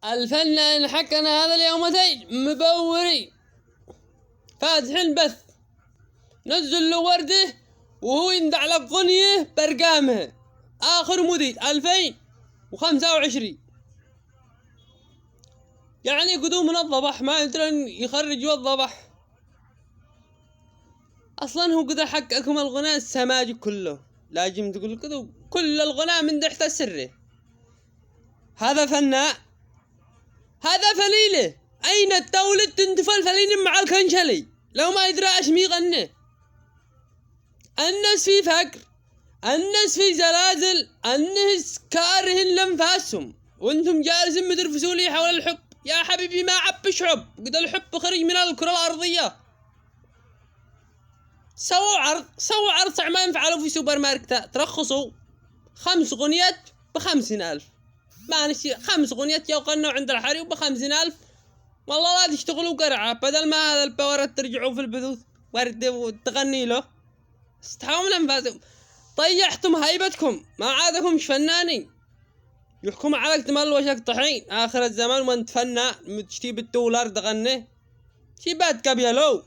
الفنان حقنا هذا اليومتين مبوري فاتح البث، نزل له ورده وهو يندع لك غنية برقامها آخر مديد 2025. يعني قدوم من الضبح ما يدري يخرج والضبح أصلا. هو قدر حقكم الغناء السماجي كله، لازم تقول كذا كل الغناء من تحت سره. هذا فناء، هذا فليله. أين الدولة تنتفى الفلين مع الكنشلي لو ما يدري ايش ميغني؟ الناس في فقر، الناس في زلازل، الناس كارهن لانفاسهم، وانتم جالسين مترفسوا لي حول الحب. يا حبيبي ما عبش حب، قد الحب خرج من الكرة الأرضية. سووا عرض ما ينفعلوا في سوبر ماركت، ترخصوا 5 غنيات ب50,000. ما نشتري 5 غنيات يغنوا عند الحريم ب50,000. والله لا تشتغلوا قرعة، بدل ما هذا الباورات ترجعوا في البثوث ورد تغني له. استحوا من انفاسكم، طيحتم هيبتكم، ما عادكم فنانين. يحكم عليك تمل وشك طحين آخر الزمان وانت فنان تشتي بالدولار تغني. شي باد كبيلو.